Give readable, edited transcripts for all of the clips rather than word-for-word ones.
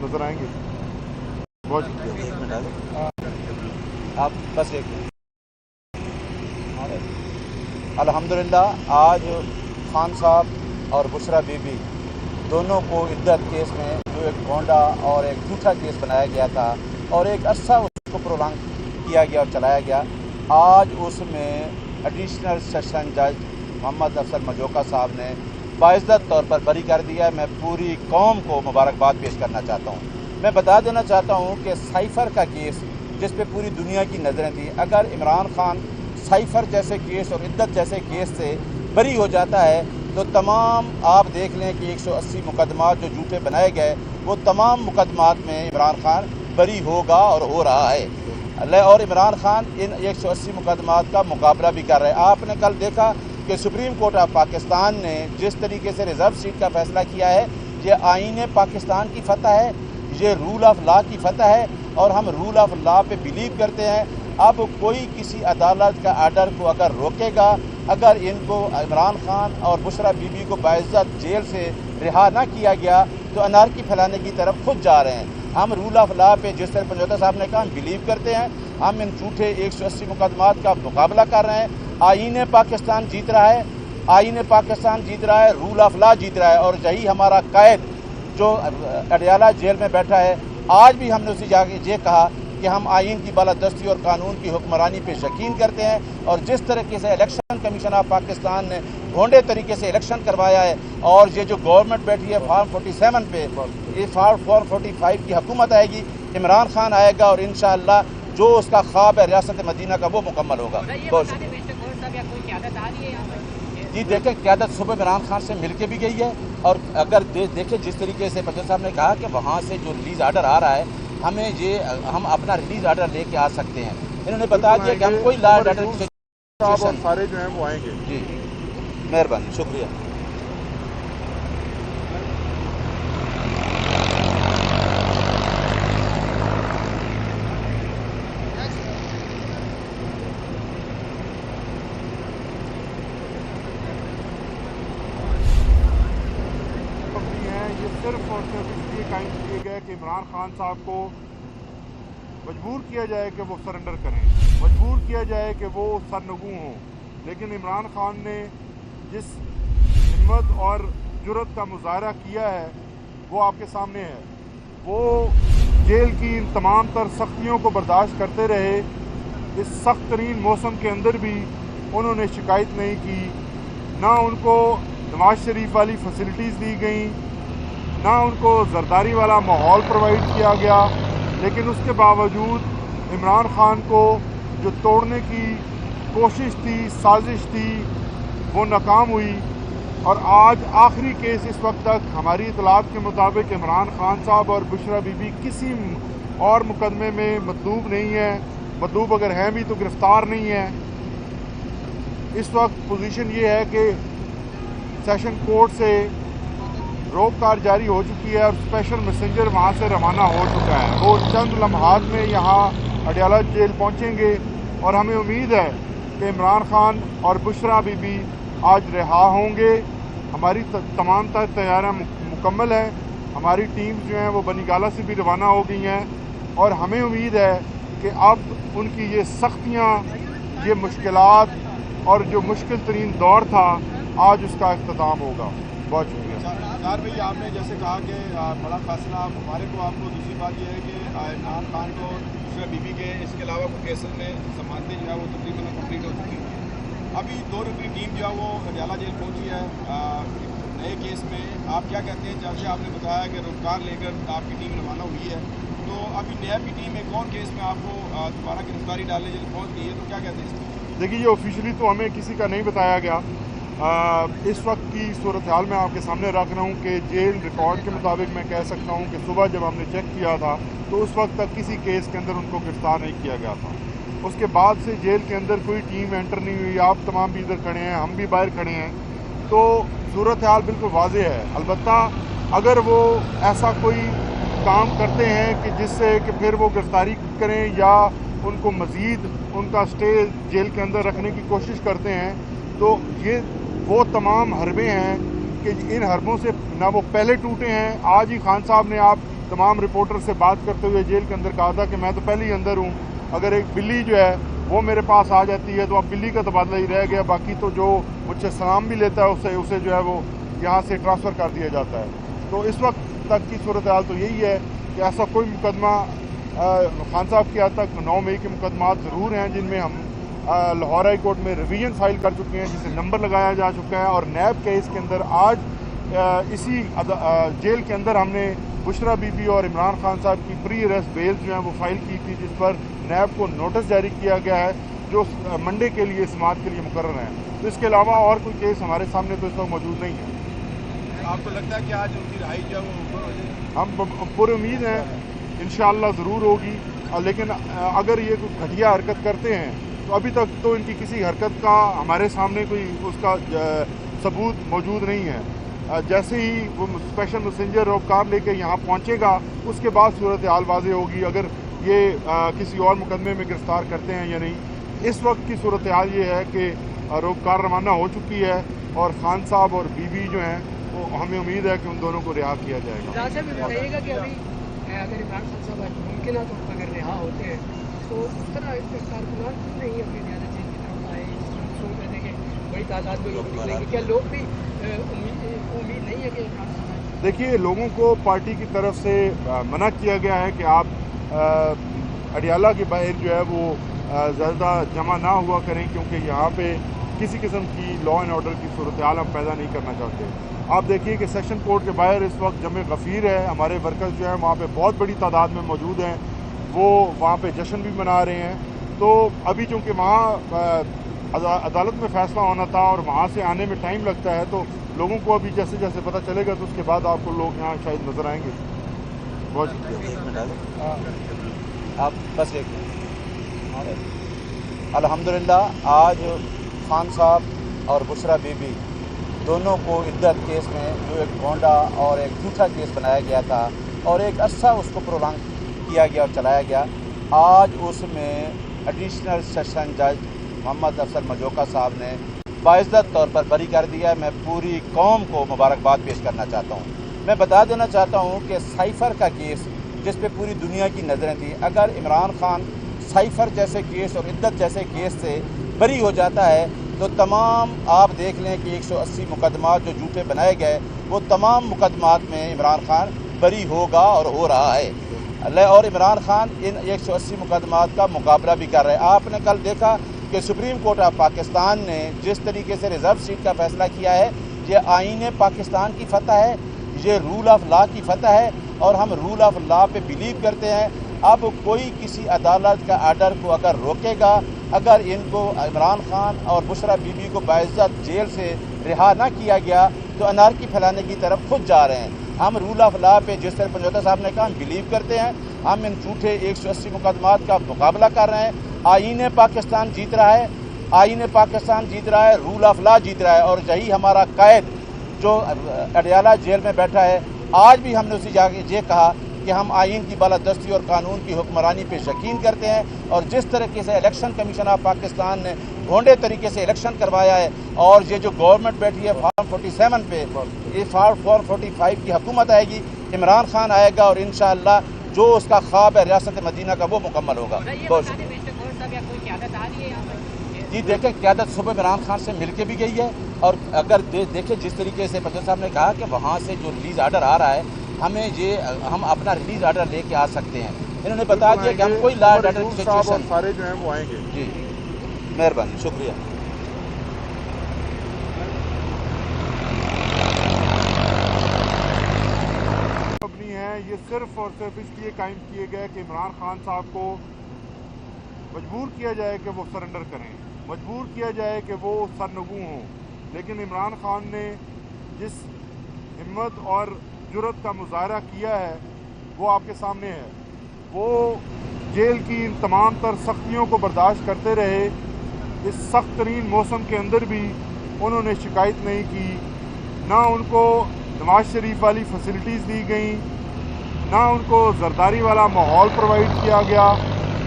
नजर आएंगे। बहुत शुक्रिया। आप बस एक अल्हम्दुलिल्लाह आज खान साहब और बुशरा बीबी दोनों को इद्दत केस में जो एक गोंडा और एक झूठा केस बनाया गया था और एक अरसा उसको प्रोलॉन्ग किया गया और चलाया गया, आज उसमें एडिशनल सेशन जज मोहम्मद अफसर मजोका साहब ने बाइज्जत तौर पर बरी कर दिया है। मैं पूरी कौम को मुबारकबाद पेश करना चाहता हूँ। मैं बता देना चाहता हूँ कि साइफर का केस जिस पे पूरी दुनिया की नज़रें थी, अगर इमरान खान साइफर जैसे केस और इद्दत जैसे केस से बरी हो जाता है तो तमाम आप देख लें कि 180 मुकदमात जो झूठे बनाए गए वो तमाम मुकदमात में इमरान खान बरी होगा और हो रहा है। और इमरान खान इन 180 मुकदमात का मुकाबला भी कर रहे हैं। आपने कल देखा कि सुप्रीम कोर्ट ऑफ पाकिस्तान ने जिस तरीके से रिज़र्व सीट का फैसला किया है, ये आईन पाकिस्तान की फतह है, ये रूल ऑफ लॉ की फतह है और हम रूल ऑफ लॉ पे बिलीव करते हैं। अब कोई किसी अदालत का आर्डर को अगर रोकेगा, अगर इनको इमरान खान और बुशरा बीबी को बाइज्जत जेल से रिहा ना किया गया तो अनारकी फैलाने की तरफ खुद जा रहे हैं। हम रूल ऑफ लॉ पे जिस तरह पंजोता साहब ने कहा हम बिलीव करते हैं, हम इन झूठे 180 मुकदमात का मुकाबला कर रहे हैं। आईन पाकिस्तान जीत रहा है, आईन पाकिस्तान जीत रहा है, रूल ऑफ लॉ जीत रहा है और यही हमारा कैद जो अडियाला जेल में बैठा है, आज भी हमने उसी जाके ये कहा कि हम आईन की बालादस्ती और कानून की हुक्मरानी पे यकीन करते हैं। और जिस तरीके से इलेक्शन कमीशन ऑफ पाकिस्तान ने भोंडे तरीके से इलेक्शन करवाया है और ये जो गवर्नमेंट बैठी है फॉर्म 47 पे, ये फॉर्म 45 की हुकूमत आएगी, इमरान खान आएगा और इंशाअल्लाह जो उसका ख्वाब है रियासत मदीना का वो मुकम्मल होगा। बहुत जी देखें, क़यादत सुबह इमरान खान से मिल के भी गई है और अगर देखें जिस तरीके से पंजोता साहब ने कहा कि वहाँ से जो रिलीज़ आर्डर आ रहा है हम अपना रिलीज आर्डर लेके आ सकते हैं। इन्होंने बता दिया कि हम कोई लॉ आर्डर सारे जो हैं वो आएंगे। जी मेहरबानी, शुक्रिया। ये सिर्फ और सिर्फ इसलिए कायम किए गए कि इमरान खान साहब को मजबूर किया जाए कि वो सरेंडर करें, मजबूर किया जाए कि वो सरनगू हों। लेकिन इमरान खान ने जिस हिम्मत और जुर्रत का मुजाहरा किया है वो आपके सामने है। वो जेल की इन तमाम तर सख्तियों को बर्दाश्त करते रहे। इस सख्त तरीन मौसम के अंदर भी उन्होंने शिकायत नहीं की, ना उनको नवाज शरीफ वाली फैसिलिटीज़ दी गई, ना उनको जरदारी वाला माहौल प्रोवाइड किया गया। लेकिन उसके बावजूद इमरान खान को जो तोड़ने की कोशिश थी, साजिश थी, वो नाकाम हुई। और आज आखिरी केस इस वक्त तक हमारी इतलात के मुताबिक इमरान खान साहब और बुशरा बीबी किसी और मुकदमे में मतलूब नहीं है, मतलूब अगर हैं भी तो गिरफ्तार नहीं है। इस वक्त पोजीशन ये है कि सेशन कोर्ट से रोकथाम जारी हो चुकी है और स्पेशल मैसेंजर वहाँ से रवाना हो चुका है। वो चंद लम्हात में यहाँ अडियाला जेल पहुँचेंगे और हमें उम्मीद है कि इमरान खान और बुशरा बीबी आज रिहा होंगे। हमारी तमाम तैयारियाँ मुकम्मल हैं। हमारी टीम्स जो हैं वो बनीगाला से भी रवाना हो गई हैं और हमें उम्मीद है कि अब उनकी ये सख्तियाँ, ये मुश्किलात और जो मुश्किल तरीन दौर था, आज उसका इख्तिताम होगा। बहुत शुक्रिया। यार भाई, आपने जैसे कहा कि बड़ा फैसला हमारे को आपको दूसरी बात यह है कि इमरान खान को बुशरा बीबी के इसके अलावा कोई केसेस में जमानतें जो है वो तकरीबन कंप्लीट हो चुकी हैं। अभी 2 रुकनी टीम जो है वो अडियाला जेल पहुंची है नए केस में। आप क्या कहते हैं? जैसे आपने बताया कि रोजगार लेकर आपकी टीम रवाना हुई है, तो अभी नैब की टीम एक और केस में आपको दोबारा गिरफ्तारी डालने जेल पहुँच गई है, तो क्या कहते हैं इसमें? देखिए, ये ऑफिशियली तो हमें किसी का नहीं बताया गया। इस वक्त की सूरत हाल मैं आपके सामने रख रहा हूँ कि जेल रिकॉर्ड के मुताबिक मैं कह सकता हूँ कि सुबह जब हमने चेक किया था तो उस वक्त तक किसी केस के अंदर उनको गिरफ्तार नहीं किया गया था। उसके बाद से जेल के अंदर कोई टीम एंटर नहीं हुई। आप तमाम भी इधर खड़े हैं, हम भी बाहर खड़े हैं, तो सूरत हाल बिल्कुल वाज़ेह है। अलबत्ता अगर वो ऐसा कोई काम करते हैं कि जिससे कि फिर वो गिरफ्तारी करें या उनको मज़ीद उनका स्टे जेल के अंदर रखने की कोशिश करते हैं, तो ये वो तमाम हरबे हैं कि इन हरबों से ना वो पहले टूटे हैं। आज ही खान साहब ने आप तमाम रिपोर्टर से बात करते हुए जेल के अंदर कहा था कि मैं तो पहले ही अंदर हूँ, अगर एक बिल्ली जो है वो मेरे पास आ जाती है तो अब बिल्ली का तबादला ही रह गया, बाकी तो जो मुझसे सलाम भी लेता है उसे जो है वो यहाँ से ट्रांसफ़र कर दिया जाता है। तो इस वक्त तक की सूरत हाल तो यही है कि ऐसा कोई मुकदमा खान साहब के आज तक 9 मई के मुकदमा ज़रूर हैं जिनमें हम लाहौर हाई कोर्ट में रिवीजन फाइल कर चुके हैं, जिसे नंबर लगाया जा चुका है। और नैब केस के अंदर आज इसी जेल के अंदर हमने बुशरा बीबी और इमरान खान साहब की प्री अरेस्ट बेल जो है वो फाइल की थी, जिस पर नैब को नोटिस जारी किया गया है जो मंडे के लिए समाअत के लिए मुकर्रर है। तो इसके अलावा और कोई केस हमारे सामने तो इस वक्त मौजूद नहीं है। आपको लगता है कि आज उनकी रिहाई जो है वो ऊपर हो जाएगी? हम पूरी उम्मीद है इंशाअल्लाह ज़रूर होगी, लेकिन अगर ये कोई घटिया हरकत करते हैं तो अभी तक तो इनकी किसी हरकत का हमारे सामने कोई उसका सबूत मौजूद नहीं है। जैसे ही वो स्पेशल मैसेंजर कार लेके यहाँ पहुँचेगा उसके बाद सूरत हाल वाज़ेह होगी अगर ये किसी और मुकदमे में गिरफ्तार करते हैं या नहीं। इस वक्त की सूरत हाल ये है कि कार रवाना हो चुकी है और खान साहब और बीबी जो हैं वो हमें उम्मीद है कि उन दोनों को रिहा किया जाएगा। बताइएगा कि अभी अगर इमरान खान साहब मुमकिन है तो अगर रिहा होते हैं तो उस तरह कारकुनान नहीं अपनी ज़्यादा चीज़ की तरफ आए, सोच रहे थे कि बड़ी तादाद में लोग निकलेंगे, क्या लोग भी उम्मीद नहीं है कि इमरान खान? देखिए, लोगों को पार्टी की तरफ से मना किया गया है कि आप अडियाला के बाहर जो है वो ज़्यादा जमा ना हुआ करें, क्योंकि यहाँ पे किसी किस्म की लॉ एंड ऑर्डर की सूरत हाल हम पैदा नहीं करना चाहते। आप देखिए कि सेशन कोर्ट के बाहर इस वक्त जमे गफ़ीर है, हमारे वर्कर्स जो हैं वहाँ पे बहुत बड़ी तादाद में मौजूद हैं, वो वहाँ पे जश्न भी मना रहे हैं। तो अभी चूँकि वहाँ अदालत में फ़ैसला होना था और वहाँ से आने में टाइम लगता है, तो लोगों को अभी जैसे जैसे पता चलेगा तो उसके बाद आपको लोग यहाँ शायद नज़र आएंगे। बहुत शुक्रिया। आप बस एक अल्हम्दुलिल्लाह आज खान साहब और बुशरा बीबी दोनों को इद्दत केस में जो एक गोंडा और एक झूठा केस बनाया गया था और एक अरसा उसको प्रोलॉन्ग किया गया और चलाया गया, आज उसमें एडिशनल सेशन जज मोहम्मद अफसर मजोका साहब ने बाइज़्ज़त तौर पर बरी कर दिया। मैं पूरी कौम को मुबारकबाद पेश करना चाहता हूँ। मैं बता देना चाहता हूँ कि साइफ़र का केस जिस पे पूरी दुनिया की नज़रें थी, अगर इमरान खान साइफ़र जैसे केस और इद्दत जैसे केस से बरी हो जाता है तो तमाम आप देख लें कि 180 मुकदमात जो झूठे बनाए गए वो तमाम मुकदमात में इमरान खान बरी होगा और हो रहा है। और इमरान खान इन 180 मुकदमात का मुकाबला भी कर रहे हैं। आपने कल देखा कि सुप्रीम कोर्ट ऑफ पाकिस्तान ने जिस तरीके से रिज़र्व सीट का फ़ैसला किया है, ये आईन पाकिस्तान की फतह है, ये रूल ऑफ लॉ की फतह है और हम रूल ऑफ लॉ पे बिलीव करते हैं। अब कोई किसी अदालत का आर्डर को अगर रोकेगा, अगर इनको इमरान खान और बुशरा बीबी को बाइज़्ज़त जेल से रिहा ना किया गया तो अनारकी फैलाने की तरफ खुद जा रहे हैं। हम रूल ऑफ लॉ पे जिस तरह पंजोता साहब ने कहा हम बिलीव करते हैं, हम इन झूठे 180 मुकदमात का मुकाबला कर रहे हैं। आईन पाकिस्तान जीत रहा है, आईन पाकिस्तान जीत रहा है, रूल ऑफ लॉ जीत रहा है और यही हमारा कायद जो अडियाला जेल में बैठा है, आज भी हमने उसे जाके ये कहा कि हम आईन की बालादस्ती और कानून की हुक्मरानी पे यकीन करते हैं। और जिस तरीके से इलेक्शन कमीशन ऑफ पाकिस्तान ने भोंडे तरीके से इलेक्शन करवाया है और ये जो गवर्नमेंट बैठी है फॉर्म 47 पे, ये फॉर्म 45 की हुकूमत आएगी, इमरान खान आएगा और इंशाअल्लाह जो उसका ख्वाब है रियासत मदीना का वो मुकम्मल होगा। बहुत शुक्रिया जी। देखें, क़यादत सुबह इमरान खान से मिल के भी गई है और अगर देखें जिस तरीके से पंजोता साहब ने कहा कि वहाँ से जो रिलीज़ आर्डर आ रहा है, हम अपना रिलीज़ आर्डर लेके आ सकते हैं। इन्होंने बता दिया कि हम कोई लॉ एंड ऑर्डर सिचुएशन सारे जो हैं वो आएंगे। जी, मेहरबानी, शुक्रिया। अपनी है ये सिर्फ और सिर्फ इसलिए कायम किए गए कि इमरान खान साहब को मजबूर किया जाए कि वो सरेंडर करें, मजबूर किया जाए कि वो सरनगू हों। लेकिन इमरान खान ने जिस हिम्मत और जुर्रत का मुजाहरा किया है वो आपके सामने है। वो जेल की इन तमाम तर सख्तियों को बर्दाश्त करते रहे। इस सख्त तरीन मौसम के अंदर भी उन्होंने शिकायत नहीं की, ना उनको नवाज शरीफ वाली फैसिलिटीज़ दी गई, ना उनको जरदारी वाला माहौल प्रोवाइड किया गया।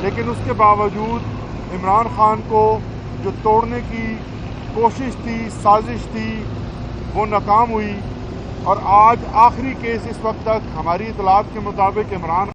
लेकिन उसके बावजूद इमरान खान को जो तोड़ने की कोशिश थी, साजिश थी, वो नाकाम हुई। اور آج آخری کیس اس وقت تک ہماری اطلاعات کے مطابق عمران